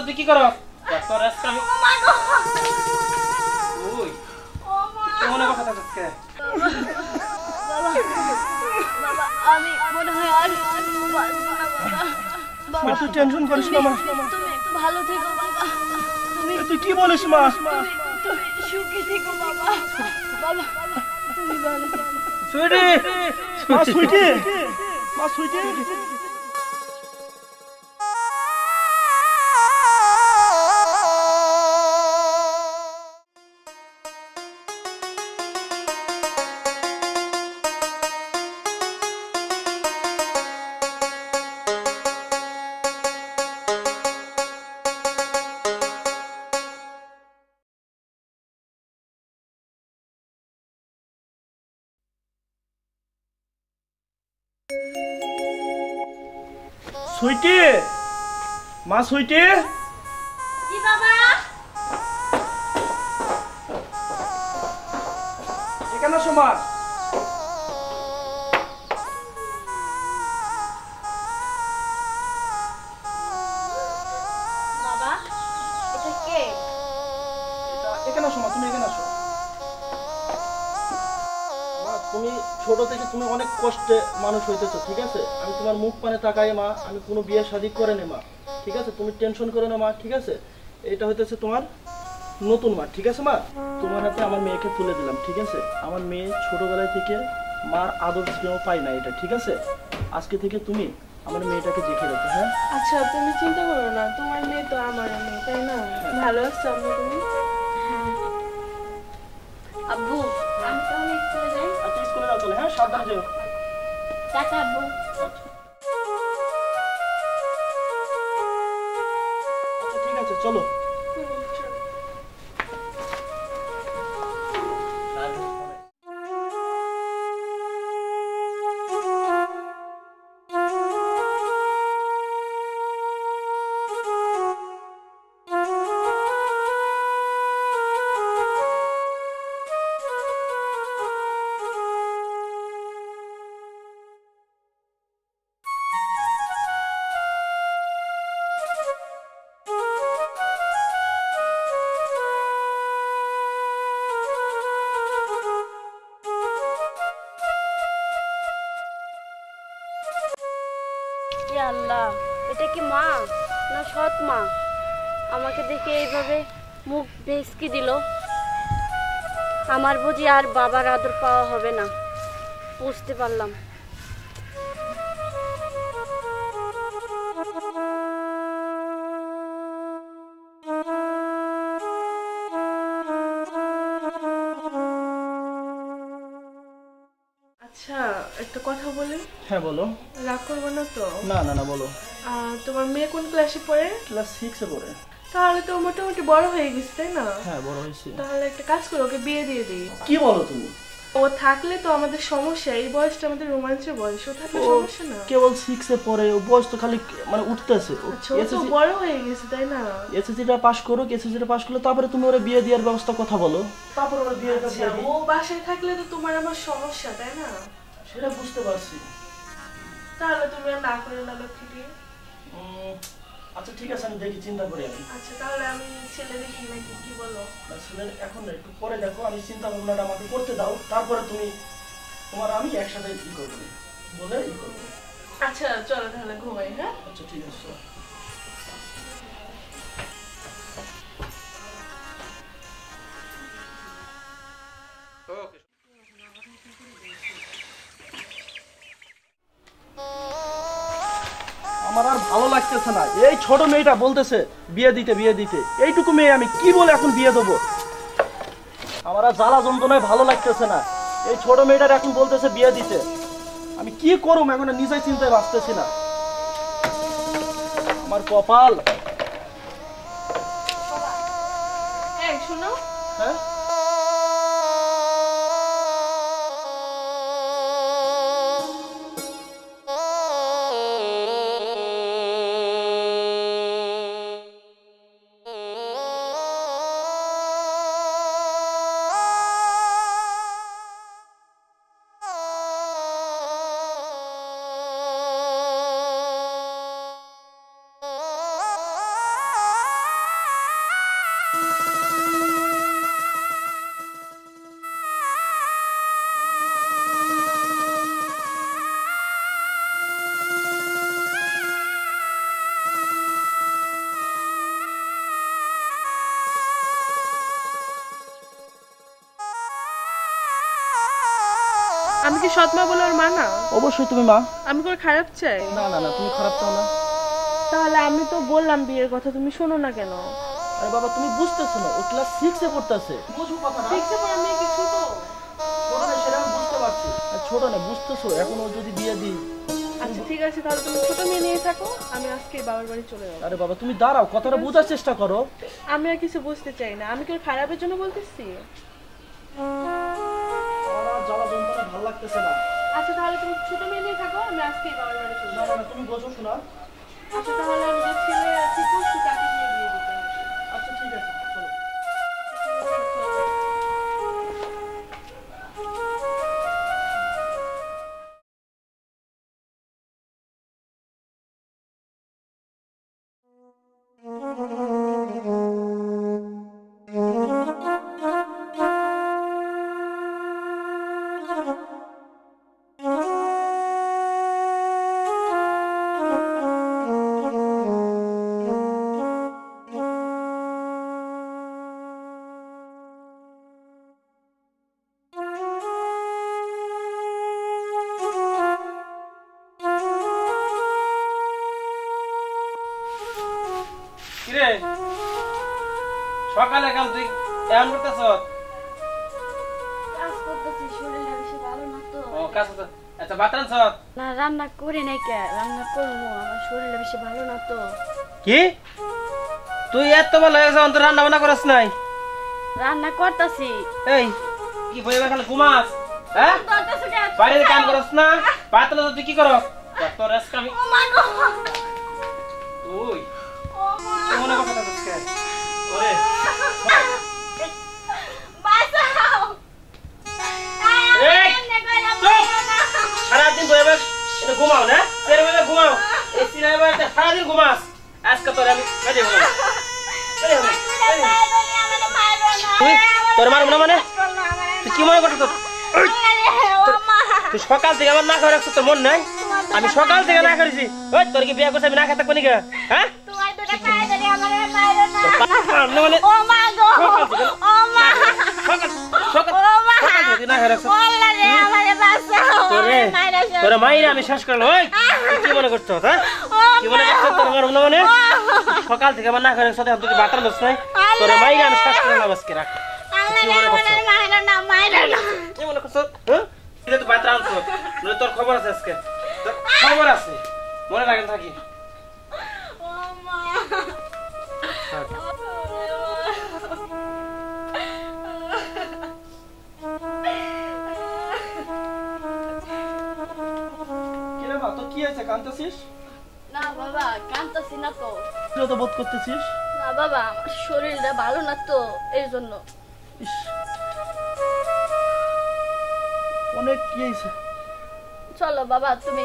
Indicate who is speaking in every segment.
Speaker 1: তুই কি করস? তোর আজকে আমি ওই মনে কথা থাকছে
Speaker 2: বাবা আমি মনে হয় আর বাঁচবো না বাবা।
Speaker 3: মা তুই টেনশন করিস না মা।
Speaker 2: তুমি ভালো থেকো বাবা।
Speaker 3: তুই কি বলিস মা?
Speaker 2: তুমি সুখে থেকো বাবা। বাবা তুমি ভালো থেকো।
Speaker 1: সুইটি
Speaker 3: মা সুইটি, মা সুইটি। সুইটি, মা সুইটি।
Speaker 2: কি বাবা?
Speaker 3: এখানে আসো মা।
Speaker 2: বাবা এটা কে?
Speaker 3: এখানে আসো মা, তুমি এখানে আসো। মা তুমি ছোট থেকে তুমি অনেক কষ্টে মানুষ হইতেছো, ঠিক আছে? আমি তোমার মুখ পানে তাকাই মা, আমি কোনো বিয়ে শাদী করে নে মা, ঠিক আছে? তুমি টেনশন করো না মা, ঠিক আছে? এটা হইতেছে তোমার নতুন মা, ঠিক আছে মা? তোমার হাতে আমার মেয়েকে তুলে দিলাম, ঠিক আছে? আমার মেয়ে ছোটবেলায় থেকে মার আদর স্নেহ পাই না, এটা ঠিক আছে? আজকে থেকে তুমি আমার মেয়েটাকে দেখে রাখো, হ্যাঁ?
Speaker 4: আচ্ছা তুমি চিন্তা করো না, তোমার মেয়ে তো আমার মেয়ে, তাই না? ভালো আছো আম্মু তুমি?
Speaker 2: আব্বু আমি তাহলে স্কুলে যাই।
Speaker 3: আচ্ছা স্কুলে যাও চলে, হ্যাঁ? সাবধানে যেও।
Speaker 2: টাটা আব্বু।
Speaker 3: আচ্ছা ঠিক আছে চলো।
Speaker 2: ইয়া আল্লাহ, এটা কি মা না সৎ মা? আমাকে দেখে এইভাবে মুখ ভেসকি দিল। আমার বুঝি আর বাবার আদর পাওয়া হবে না, বুঝতে পারলাম।
Speaker 4: আচ্ছা একটা কথা বলি,
Speaker 3: হ্যাঁ বলো।
Speaker 4: রাগ করবো না তো?
Speaker 3: না না না বলো।
Speaker 4: তোমার মেয়ে কোন ক্লাসে পড়ে?
Speaker 3: ক্লাস 6 এ পড়ে।
Speaker 4: তাহলে তো মোটামুটি বড় হয়ে গেছে, তাই না?
Speaker 3: হ্যাঁ বড় হয়েছে।
Speaker 4: তাহলে একটা কাজ করো, ওকে বিয়ে দিয়ে দিই।
Speaker 3: কি বলো তুমি?
Speaker 4: ও থাকলে তো আমাদের সমস্যা, এই বয়সটা আমাদের রোমাঞ্চের বয়স, ও থাকলে সমস্যা না।
Speaker 3: কেবল 6 এ পড়ে, ও বয়স তো খালি মানে উঠতেছে।
Speaker 4: আচ্ছা ও তো বড় হয়ে গেছে, তাই না?
Speaker 3: এসএসসিটা পাস করুক, এসএসসিটা পাস করলে তারপরে তুমি ওরে বিয়ে দেওয়ার ব্যবস্থা কথা বলো, তারপরে ওরে বিয়ে
Speaker 4: আচ্ছা, ও বাসায় থাকলে তো তোমার আমার সমস্যা, তাই না?
Speaker 3: সেটা বুঝতে পারছি।
Speaker 4: তাহলে তুমি আর না করে না লক্ষ্মী দিয়ে।
Speaker 3: আচ্ছা ঠিক আছে আমি দেখি, চিন্তা করি আমি।
Speaker 4: আচ্ছা তাহলে আমি ছেলে দেখি নাকি, কি বলো?
Speaker 3: আসলে এখন না, একটু পরে দেখো, আমি চিন্তা ভাবনাটা আমাকে করতে দাও, তারপরে তুমি তোমার আমি একসাথে কি করবো বলে ই করবো।
Speaker 4: আচ্ছা চলো তাহলে ঘুমাই, হ্যাঁ?
Speaker 3: আচ্ছা ঠিক আছে। আমার আর ভালো লাগতেছে না, এই ছোট মেয়েটা বলতেছে বিয়ে দিতে বিয়ে দিতে, এইটুকু মেয়ে আমি কি বলে এখন বিয়ে দেবো? আমার আর জ্বালা যন্ত্রণায় ভালো লাগতেছে না, এই ছোট মেয়েটার এখন বলতেছে বিয়ে দিতে, আমি কি করব এখন নিজেই চিন্তায় বাঁচতেছি না, আমার কপাল।
Speaker 4: এই শোনো,
Speaker 3: হ্যাঁ
Speaker 4: আমি কি সৎ মা বলে ওর মা না?
Speaker 3: অবশ্যই তুমি মা।
Speaker 4: আমি কি ওর খারাপ চাই?
Speaker 3: না না না, তুমি খারাপ চাও না।
Speaker 4: তাহলে আমি তো বললাম বিয়ের কথা, তুমি শোনো না কেন?
Speaker 3: আরে বাবা তুমি বুঝতেছো না, ও ক্লাস 6 এ পড়তেছে। বুঝো কথা না।
Speaker 4: 6 এ পড়া মেয়ে কি ছোট?
Speaker 3: ছোট না, সেটা আমি বুঝতে পারছি। ছোট না, বুঝতেছো? এখন ও যদি বিয়ে দিই।
Speaker 4: আচ্ছা ঠিক আছে, তাহলে তুমি ছোট মেয়ে নিয়ে থাকো, আমি আজকে বাবার বাড়ি চলে যাবো।
Speaker 3: আরে বাবা তুমি দাঁড়াও, কথাটা বোঝার চেষ্টা করো।
Speaker 4: আমি আর কিছু বুঝতে চাই না, আমি কি ওর খারাপের জন্য বলতেছি?
Speaker 3: জ্বালা যন্ত্রণা ভালো লাগতেছে না।
Speaker 4: আচ্ছা তাহলে তুমি ছোট মেয়ে নিয়ে থাকো, আমি আজকে বাবার বাড়ি চলে
Speaker 3: না
Speaker 4: যাবো।
Speaker 3: না, তুমি বোঝো শোনা।
Speaker 4: আচ্ছা তাহলে আমি যে ছেলে ঠিক করছি তাকে নিয়ে বিয়ে দিতে হবে।
Speaker 3: আচ্ছা ঠিক আছে, চলো।
Speaker 1: কিরে সকালে কাল তুই এমন করতেছ?
Speaker 2: কাজ করতেছি, শরীরটা বেশি ভালো না তো।
Speaker 1: ও কাজ করতে, আচ্ছা ভাত রাঁধছ?
Speaker 2: না রান্না করি নাই, কে রান্না করবো, আমার শরীরটা বেশি ভালো না তো।
Speaker 1: কি তুই এত ভালো হয়ে যাও, তোর রান্না বান্না করস নাই?
Speaker 2: রান্না করতেছি।
Speaker 1: এই কি বই খালি ঘুমাস? হ্যাঁ বাইরে কাম করস না? পাতলা তো তুই কি করস? তোর আজকে আমি তুই মনে কথা আজকে ওরে সারাদিন বই এটা ঘুমাও না? ঘুমাও এই সিনেমা সারাদিন ঘুমাস। আজকে তোর আমি তোর মারব না মানে? তুই কি মনে করছো? তুই সকাল থেকে আমার না খাওয়া রাখছো, তোর মন নাই? আমি সকাল থেকে না করেছি। ওই তোর কি বিয়ে করছে আমি না খেতে পারি? হ্যাঁ তোর মাইরে আমি শেষ করলাম। ওই কি মনে করছো? হ্যাঁ কি মনে করছো? তোর মারব না মানে? সকাল থেকে আমার না খাওয়া রাখছো, তুই বাতার দোষ নাই। তোর মাইরে আমি শেষ করলাম আজকে। রাখ কি মনে করছো? হ্যাঁ তুই বাতার আনছো, তোর খবর আছে আজকে, খবর আছে, মনে রাখেন থাকি।
Speaker 3: কি হয়েছে, কাঁদতেছিস?
Speaker 2: না বাবা কাঁদতেছি না তো।
Speaker 3: যত বোধ করতেছিস?
Speaker 2: না বাবা আমার শরীরটা ভালো না তো, এই জন্য।
Speaker 3: অনেক কি হয়েছে?
Speaker 2: চলো বাবা তুমি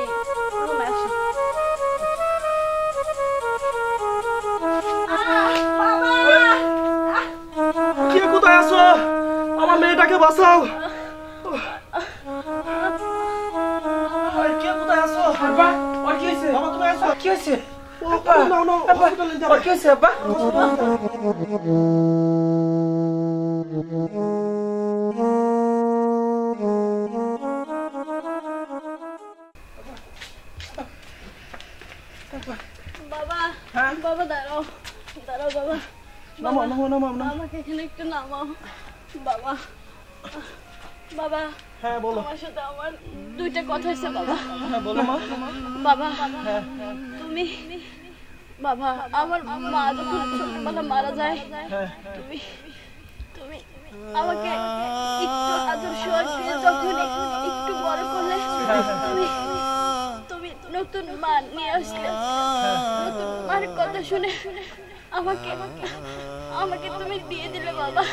Speaker 2: রুমে আসো।
Speaker 3: কে কোথায় আছো? আমার মেয়েটাকে বাঁচাও। কে কোথায় আছো?
Speaker 1: আব্বা ওর কি হয়েছে?
Speaker 3: বাবা তুমি আসো।
Speaker 1: কি হয়েছে?
Speaker 3: আব্বা নাও নাও, হসপিটালে যাও।
Speaker 1: ওর কি হয়েছে আব্বা?
Speaker 2: বাবা বাবা দাঁড়াও দাঁড়াও বাবা,
Speaker 3: নামো নামো নামো নামো।
Speaker 2: আমাকে এখানে একটু নামাও বাবা। বাবা
Speaker 3: হ্যাঁ বলো।
Speaker 2: তোমার সাথে আমার দুইটা কথা হয়েছে বাবা।
Speaker 3: হ্যাঁ বলো মা।
Speaker 2: বাবা তুমি বাবা আমার মা যখন ছোটবেলা মারা যায়, তুমি তুমি আমাকে একটু আদর সোহাগ দিয়ে যখন একটু বড় করলে, তুমি তুমি নতুন মা নিয়ে আসলে, নতুন মার কথা শুনে আমাকে আমাকে তুমি দিয়ে দিলে বাবা।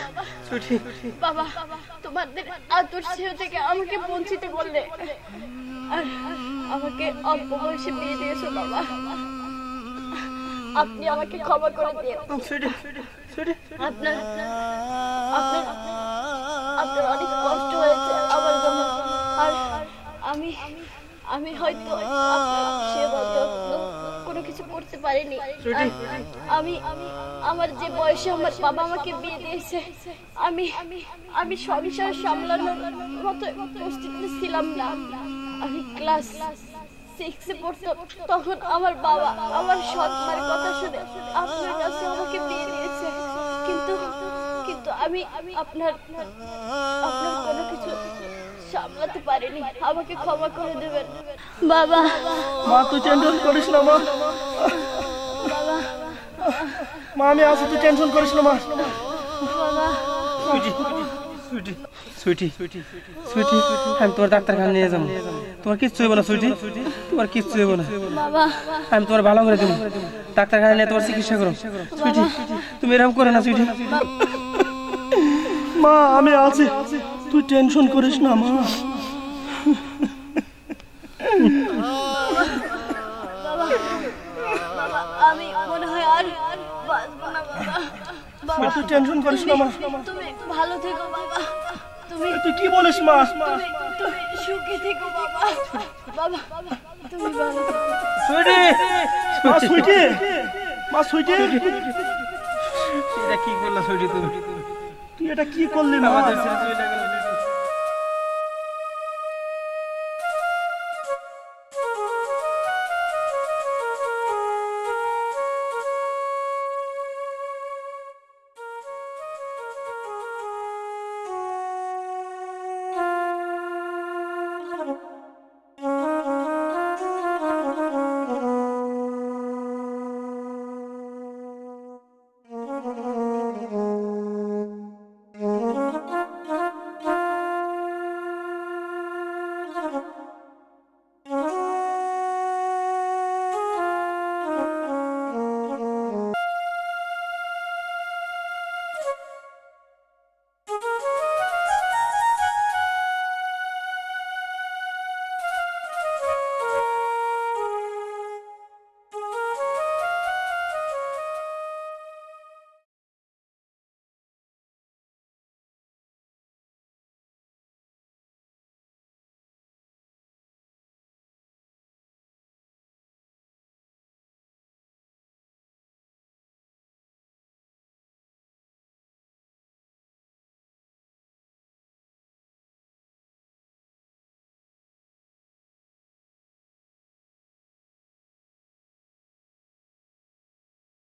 Speaker 2: বাবা তোমাদের আদর স্নেহ থেকে আমাকে বঞ্চিত করলে, আর আমাকে অল্প বয়সে বিয়ে দিয়েছো বাবা। আপনি আমাকে ক্ষমা করে দিন। আপনার আপনার আপনার অনেক কষ্ট হয়েছে আমার জন্য, আর আমি আমি হয়তো আপনার সেবা যত্ন কোনো কিছু করতে পারিনি। আমি আমার যে বয়সে আমার বাবা আমাকে বিয়ে দিয়েছে, আমি সংসার সামলানোর মতো প্রস্তুত ছিলাম না। আমি ক্লাস 6 পড়তাম, তখন আমার বাবা আমার সৎ মার কথা শুনে আপনার কাছে আমাকে বিয়ে দিয়েছে। কিন্তু আমি আপনার কোনো কিছু সামলাতে পারিনি, আমাকে ক্ষমা করে দেবেন বাবা।
Speaker 3: মা তুই টেনশন করিস না মা।
Speaker 2: বাবা
Speaker 3: মা আমি আছি, তুই টেনশন করিস না মা।
Speaker 2: বাবা
Speaker 1: সুইটি আমি তোমার ডাক্তারখানা নিয়ে যাবো, তোমার কিচ্ছু হইব না সুইটি, তোমার কিচ্ছু হইব না।
Speaker 2: বাবা
Speaker 1: আমি তোমার ভালো করে দেবো, ডাক্তারখানা নিয়ে তোমার চিকিৎসা করো। সুইটি তুমি এরকম করো না সুইটি।
Speaker 3: মা আমি আছি, তুই টেনশন করিস না মা।
Speaker 2: বাবা আমি মনে হয় আর বাঁচবো না বাবা।
Speaker 3: মা তুই টেনশন করিস না মা।
Speaker 2: তুমি ভালো থেকো বাবা,
Speaker 3: তুই কি বলিস মা?
Speaker 2: তুমি সুখে থেকো বাবা। বাবা তুমি ভালো থেকো।
Speaker 1: সুইটি
Speaker 3: মা সুইটি, মা সুইটি
Speaker 1: এটা কি করলা সুইটি? তুমি
Speaker 3: তুই এটা কি করলি মা?
Speaker 1: আমাদের ছেড়ে চলে গেল।